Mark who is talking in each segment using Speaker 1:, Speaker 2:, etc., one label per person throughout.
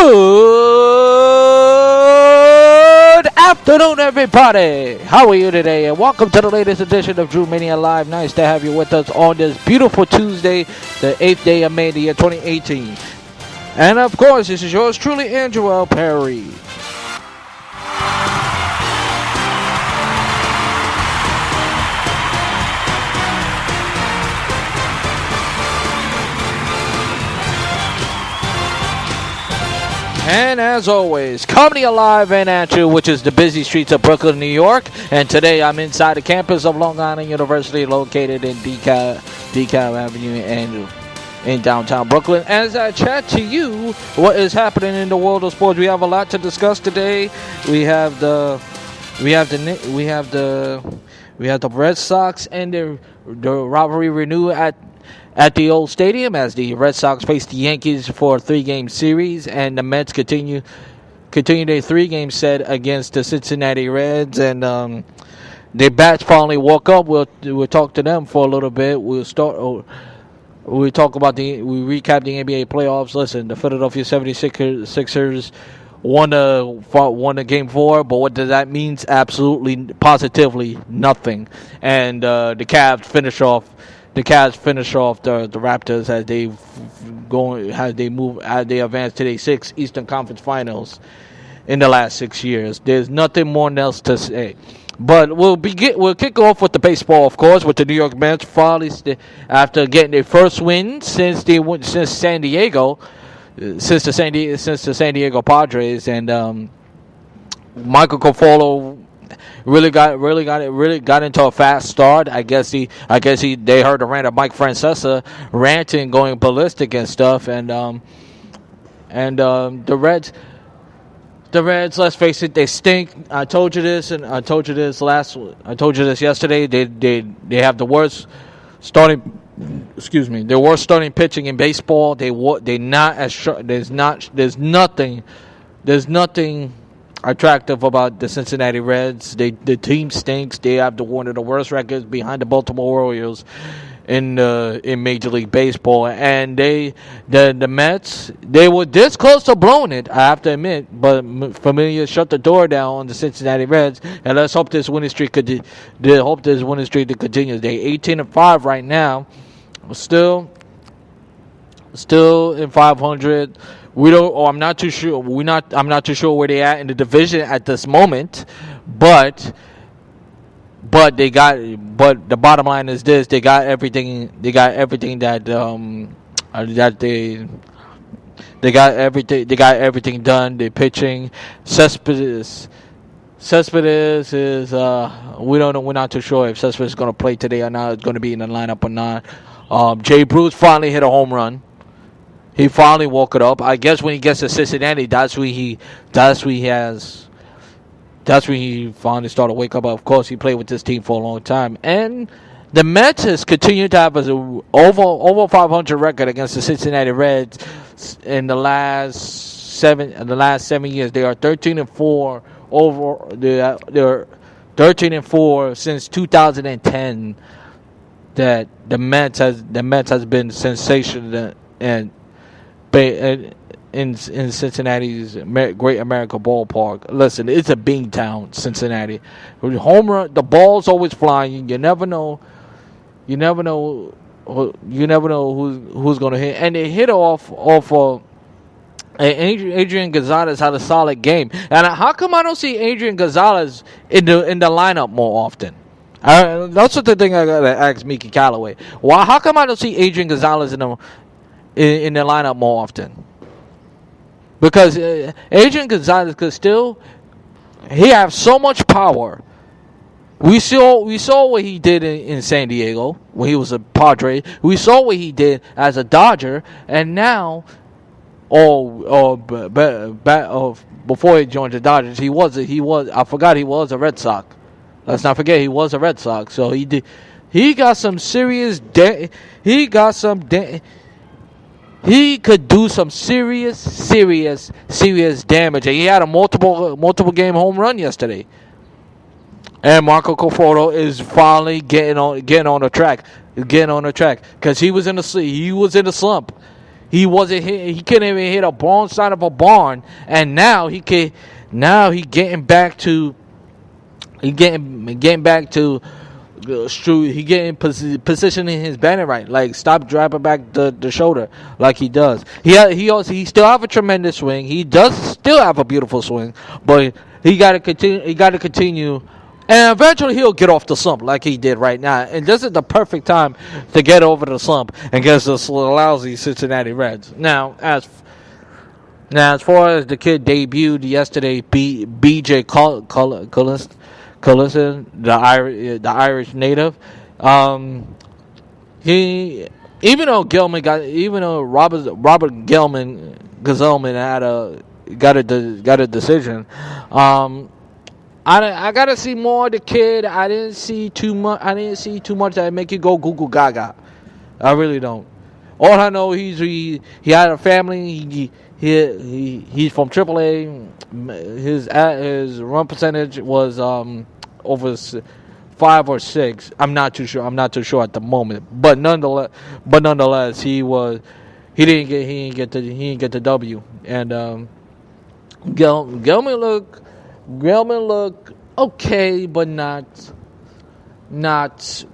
Speaker 1: Good afternoon, everybody. How are you today? And welcome to the latest edition of Drew Mania Live. Nice to have you with us on this beautiful Tuesday, the 8th day of May, the year 2018. And of course, this is yours truly, Andrew Perry. And as always, comedy alive and at you, which is the busy streets of Brooklyn, New York. And today I'm inside the campus of Long Island University, located in DeKalb Avenue and in downtown Brooklyn. As I chat to you, what is happening in the world of sports? We have a lot to discuss today. We have the Red Sox and the rivalry renew at the old stadium as the Red Sox face the Yankees for a 3-game series, and the Mets continue their 3-game set against the Cincinnati Reds, and their bats finally woke up. We'll talk to them for a little bit. We recap the NBA playoffs. Listen, the Philadelphia 76ers won a game 4, but what does that mean? Absolutely, positively nothing. And the Cavs finish off the Raptors as they advance to the 6 Eastern Conference Finals in the last 6 years. There's nothing more else to say. But we'll kick off with the baseball, of course, with the New York Mets finally after getting their first win since the San Diego Padres, and Michael Conforto really got into a fast start. I guess they heard the rant of Mike Francesa ranting, going ballistic and stuff, and the Reds, let's face it, they stink. I told you this yesterday. They have the worst starting pitching in baseball. They not as sharp. There's nothing attractive about the Cincinnati Reds. The team stinks. They have one of the worst records behind the Baltimore Orioles in Major League Baseball. And the Mets, they were this close to blowing it, I have to admit, but Familia shut the door down on the Cincinnati Reds, and let's hope this winning streak continues. They're 18-5 right now, still in 500. I'm not too sure. I'm not too sure where they at in the division at this moment, but the bottom line is this: they got everything. They got everything they got everything done. They're pitching. Cespedes is we don't know. We're not too sure if Cespedes is going to play today or not. It's going to be in the lineup or not. Jay Bruce finally hit a home run. He finally woke it up. I guess when he gets to Cincinnati, that's when he finally started to wake up. Of course, he played with this team for a long time. And the Mets has continued to have an over 500 record against the Cincinnati Reds in the last 7 years. They are 13-4 over. They're 13-4 since 2010. That the Mets has been sensational and in Cincinnati's Great America Ballpark. Listen, it's a bean town, Cincinnati. Home run, the ball's always flying. You never know. You never know who's going to hit. And they hit off Adrian Gonzalez had a solid game. And how come I don't see Adrian Gonzalez in the lineup more often? That's the thing I gotta ask Mickey Callaway. Why? How come I don't see Adrian Gonzalez in the lineup more often? Because Adrian Gonzalez could still, he has so much power. We saw what he did in San Diego when he was a Padre. We saw what he did as a Dodger, and now, before he joined the Dodgers, he was a Red Sox. Let's not forget he was a Red Sox. So he got some serious. He could do some serious damage. And he had a multiple game home run yesterday. And Marco Conforto is finally getting on the track, because he was in a slump. He wasn't hit, he couldn't even hit a barn side of a barn, and now he can. Now he getting back to. He getting back to. He getting positioning his banner right. Like stop dropping back the shoulder like he does. He still have a tremendous swing. He does still have a beautiful swing, but he got to continue. He got to continue. And eventually he'll get off the slump like he did right now. And this is the perfect time to get over the slump against the lousy Cincinnati Reds. Now, as far as the kid debuted yesterday, B.J. Collison, the Irish native, he even though Robert Gazelman got a decision. I gotta see more of the kid. I didn't see too much that make you go Google Gaga. I really don't. All I know he had a family. He's from AAA. His run percentage was over 5 or 6. I'm not too sure at the moment. But nonetheless, he didn't get the W. And Gelman looked okay, but not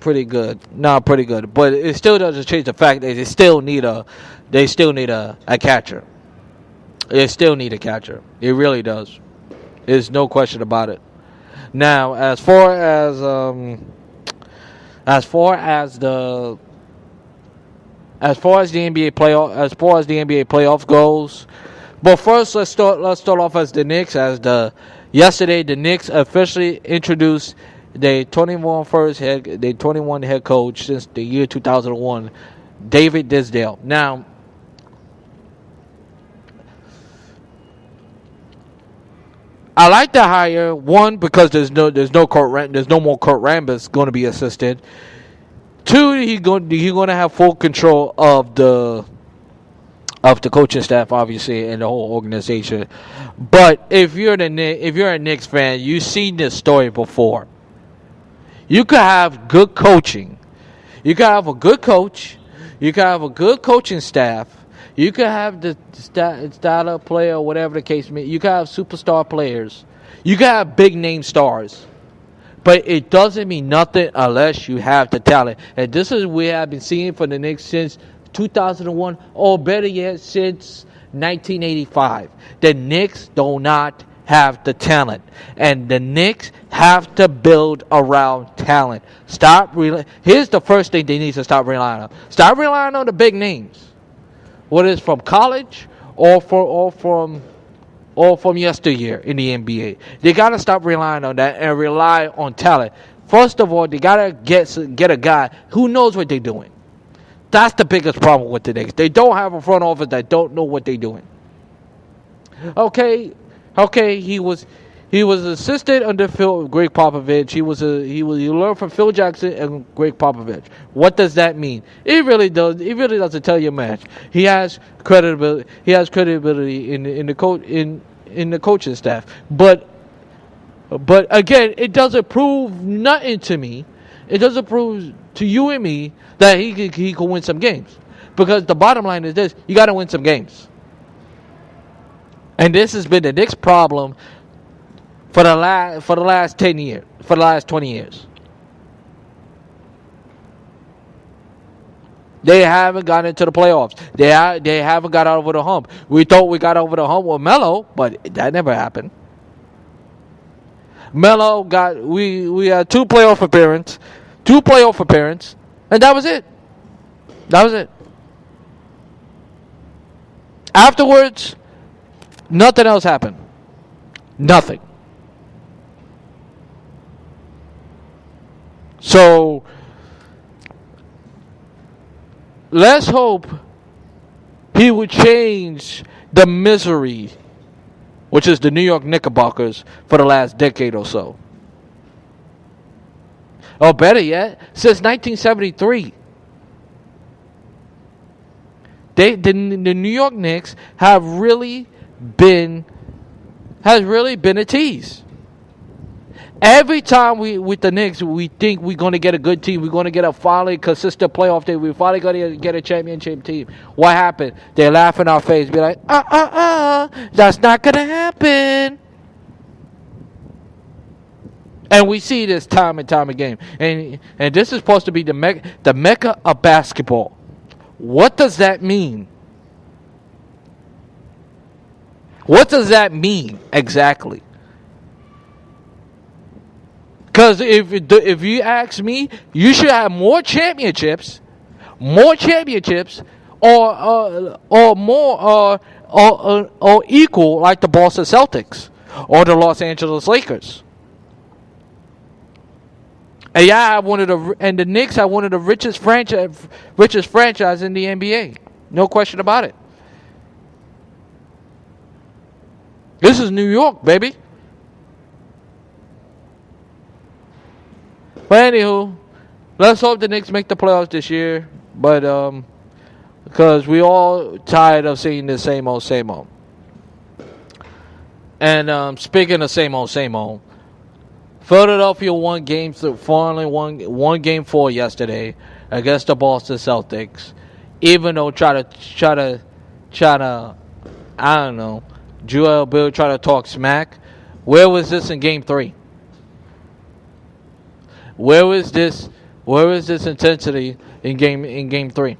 Speaker 1: pretty good. Not pretty good. But it still doesn't change the fact that they still need a catcher. They still need a catcher. It really does. There's no question about it. Now, as far as the NBA playoff goes, but first let's start off as the Knicks. Yesterday, the Knicks officially introduced their 21 head coach since the year 2001, David Disdale. Now, I like the hire, one, because there's no more Kurt Rambis going to be assisted. Two, he's going to have full control of the coaching staff, obviously, and the whole organization. But if you're a Knicks fan, you've seen this story before. You could have good coaching. You could have a good coach. You could have a good coaching staff. You could have the style player, whatever the case may be. You could have superstar players. You could have big name stars. But it doesn't mean nothing unless you have the talent. And this is what we have been seeing for the Knicks since 2001, or better yet, since 1985. The Knicks do not have the talent. And the Knicks have to build around talent. Here's the first thing they need to stop relying on. Stop relying on the big names. Whether it's from college or from yesteryear in the NBA. They got to stop relying on that and rely on talent. First of all, they got to get a guy who knows what they're doing. That's the biggest problem with the Knicks. They don't have a front office that don't know what they're doing. Okay, he was assisted under Greg Popovich. He learned from Phil Jackson and Greg Popovich. What does that mean? It really doesn't tell you much. He has credibility. He has credibility in the coaching staff. But again, it doesn't prove nothing to me. It doesn't prove to you and me that he can win some games. Because the bottom line is this: you got to win some games. And this has been the Knicks' problem for the last 10 years, for the last 20 years. They haven't gotten into the playoffs. They haven't got over the hump. We thought we got over the hump with Melo, but that never happened. Melo we had two playoff appearances, and that was it. Afterwards, nothing else happened. Nothing. So, let's hope he would change the misery, which is the New York Knickerbockers, for the last decade or so. Or better yet, since 1973. The New York Knicks has really been a tease. Every time with the Knicks, we think we're going to get a good team. We're going to get a finally consistent playoff team. We're finally going to get a championship team. What happened? They laugh in our face, be like, that's not going to happen. And we see this time and time again. And this is supposed to be the mecca of basketball. What does that mean? What does that mean exactly? Because if you ask me, you should have more championships, or more or equal like the Boston Celtics or the Los Angeles Lakers. And the Knicks have one of the richest franchise in the NBA. No question about it. This is New York, baby. But anywho, let's hope the Knicks make the playoffs this year. But because we all tired of seeing the same old. And speaking of same old, Philadelphia won game 4 yesterday against the Boston Celtics. Even though try to I don't know, Joel Bill try to talk smack. Where was this in game 3? Where was this intensity in game 3?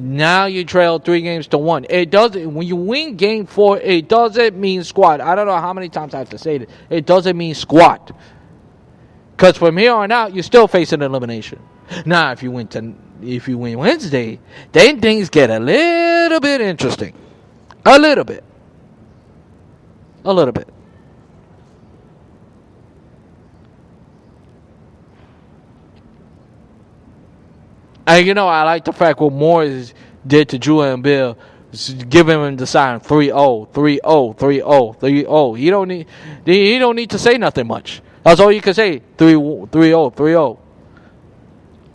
Speaker 1: Now you trail 3-1. It doesn't. When you win game 4, it doesn't mean squat. I don't know how many times I have to say it. It doesn't mean squat. Because from here on out, you're still facing elimination. Now, if you win Wednesday, then things get a little bit interesting. A little bit. And I like the fact what Morris did to Drew and Bill, giving him the sign 3-0, 3-0, 3-0, 3-0. He don't need to say nothing much. That's all you can say. 3-0, 3-0.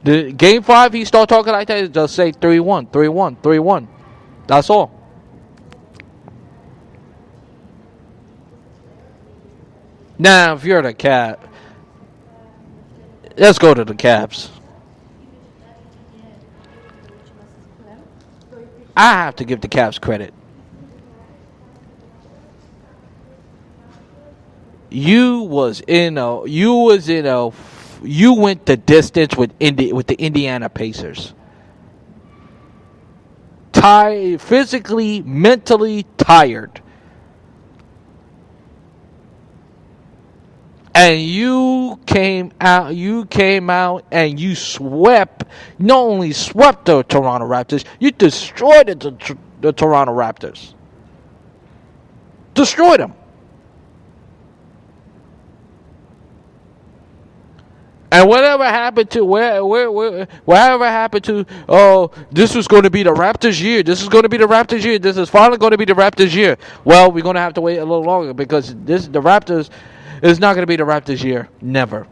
Speaker 1: The game 5, he start talking like that, just say 3-1, 3-1, 3-1. That's all. Now, if you're the Cap, let's go to the Caps. I have to give the Caps credit. You went the distance with the Indiana Pacers. Tired, physically, mentally tired. And you came out and you swept, not only swept the Toronto Raptors, you destroyed the Toronto Raptors. Destroyed them. And whatever happened to this was going to be the Raptors' year. This is going to be the Raptors' year. This is finally going to be the Raptors' year. Well, we're going to have to wait a little longer because the Raptors is not going to be the Raptors' year. Never.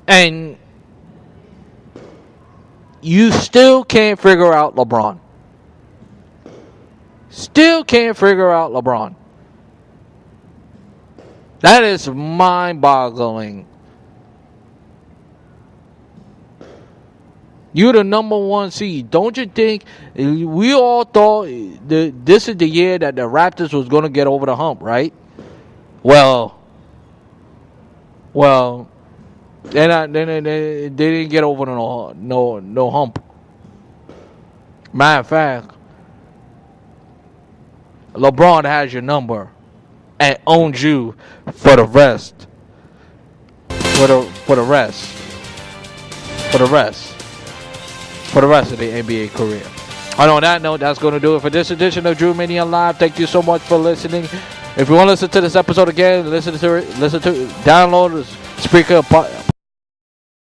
Speaker 1: And you still can't figure out LeBron. Still can't figure out LeBron. That is mind-boggling. You're the number 1 seed. Don't you think? We all thought this is the year that the Raptors was going to get over the hump, right? Well, they didn't get over no hump. Matter of fact, LeBron has your number and owns you for the rest. For the rest of the NBA career. And on that note, that's going to do it for this edition of Drew Mania Live. Thank you so much for listening. If you want to listen to this episode again, listen to it, download the Spreaker